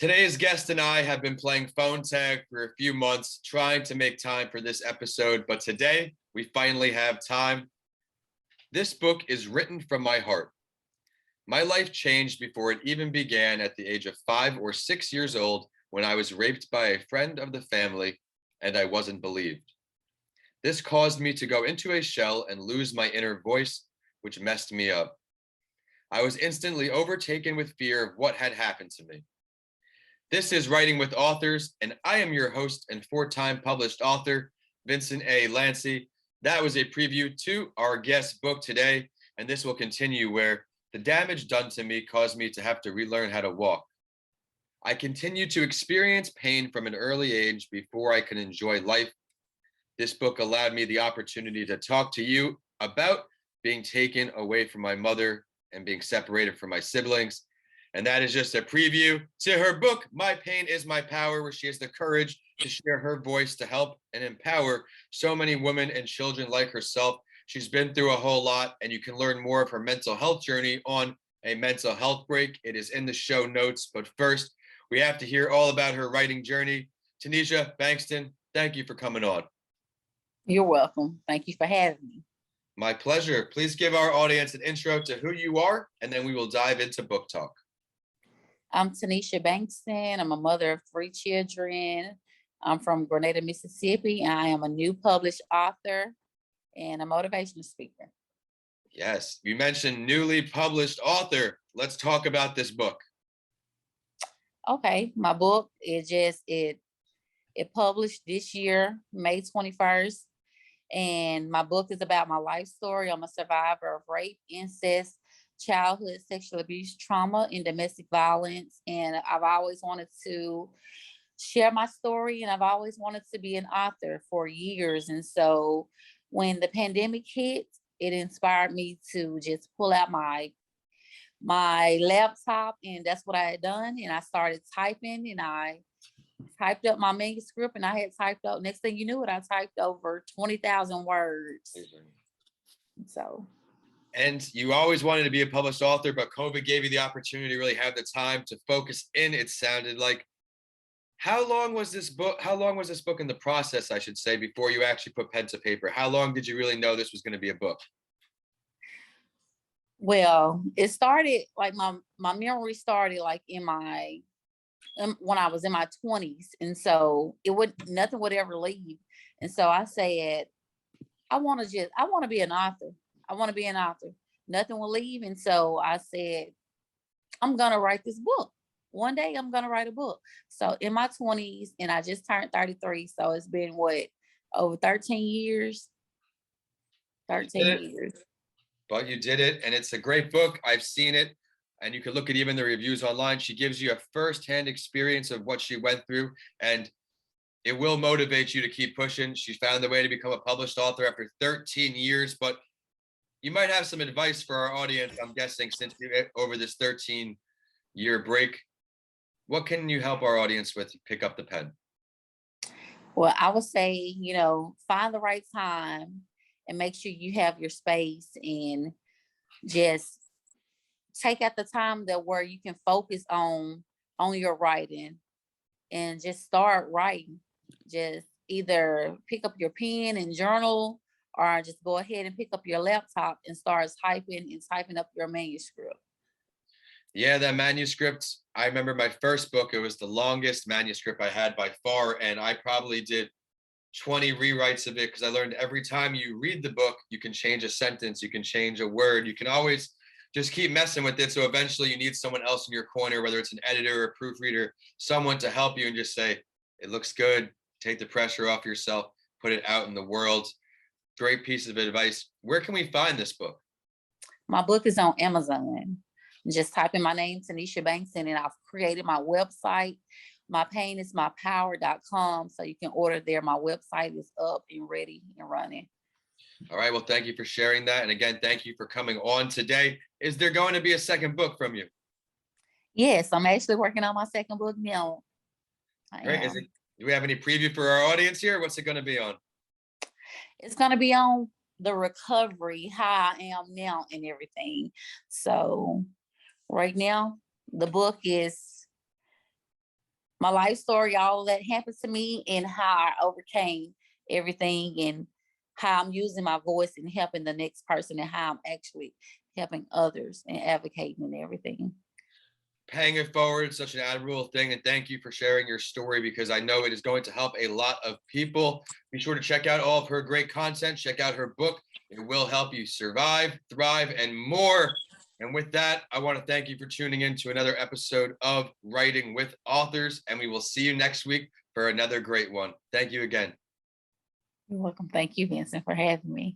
Today's guest and I have been playing phone tag for a few months, trying to make time for this episode, but today we finally have time. This book is written from my heart. My life changed before it even began at the age of 5 or 6 years old when I was raped by a friend of the family and I wasn't believed. This caused me to go into a shell and lose my inner voice, which messed me up. I was instantly overtaken with fear of what had happened to me. This is Writing with Authors, and I am your host and 4-time published author, Vincent A. Lancy. That was a preview to our guest book today, and this will continue where the damage done to me caused me to have to relearn how to walk. I continued to experience pain from an early age before I could enjoy life. This book allowed me the opportunity to talk to you about being taken away from my mother and being separated from my siblings. And that is just a preview to her book, My Pain is My Power, where she has the courage to share her voice to help and empower so many women and children like herself. She's been through a whole lot, and you can learn more of her mental health journey on A Mental Health Break. It is in the show notes. But first, we have to hear all about her writing journey. Tunisia Bankston, thank you for coming on. You're welcome. Thank you for having me. My pleasure. Please give our audience an intro to who you are, and then we will dive into book talk. I'm Tanisha Bankston. I'm a mother of 3 children. I'm from Grenada, Mississippi. I am a new published author and a motivational speaker. Yes, you mentioned newly published author. Let's talk about this book. Okay, my book is it published this year, May 21st. And my book is about my life story. I'm a survivor of rape, incest, childhood sexual abuse, trauma, and domestic violence. And I've always wanted to share my story, and I've always wanted to be an author for years. And so when the pandemic hit, it inspired me to just pull out my laptop, and that's what I had done. And I started typing, and I typed up my manuscript, and I had typed up, next thing you knew it, I typed over 20,000 words. And you always wanted to be a published author, but COVID gave you the opportunity to really have the time to focus in, it sounded like. How long was this book in the process, I should say, before you actually put pen to paper? How long did you really know this was going to be a book? Well, it started like my memory started like when I was in my 20s. And so nothing would ever leave. And so I said, I want to be an author. I want to be an author. Nothing will leave. And so I said, I'm going to write this book. One day I'm going to write a book. So in my 20s, and I just turned 33. So it's been over 13 years? 13 years. But you did it, and it's a great book. I've seen it, and you can look at even the reviews online. She gives you a firsthand experience of what she went through, and it will motivate you to keep pushing. She found the way to become a published author after 13 years, but you might have some advice for our audience, I'm guessing, since you're over this 13-year break. What can you help our audience with? Pick up the pen. Well, I would say, find the right time and make sure you have your space, and just take out the time where you can focus on your writing and just start writing. Just either pick up your pen and journal, or just go ahead and pick up your laptop and start typing up your manuscript. Yeah, that manuscript, I remember my first book, it was the longest manuscript I had by far, and I probably did 20 rewrites of it, because I learned every time you read the book, you can change a sentence, you can change a word, you can always just keep messing with it. So eventually you need someone else in your corner, whether it's an editor or a proofreader, someone to help you and just say, it looks good, take the pressure off yourself, put it out in the world. Great piece of advice. Where can we find this book? My book is on Amazon. Just type in my name, Tanisha Bankston, and I've created my website, mypainismypower.com, so you can order there. My website is up and ready and running. All right. Well, thank you for sharing that. And again, thank you for coming on today. Is there going to be a second book from you? Yes, I'm actually working on my second book now. Great. Do we have any preview for our audience here? What's it going to be on? It's going to be on the recovery, how I am now and everything. So right now, the book is my life story, all that happened to me, and how I overcame everything, and how I'm using my voice and helping the next person, and how I'm actually helping others and advocating and everything. Paying it forward, such an admirable thing. And thank you for sharing your story, because I know it is going to help a lot of people. Be sure to check out all of her great content. Check out her book. It will help you survive, thrive, and more. And with that, I want to thank you for tuning in to another episode of Writing with Authors. And we will see you next week for another great one. Thank you again. You're welcome. Thank you, Vincent, for having me.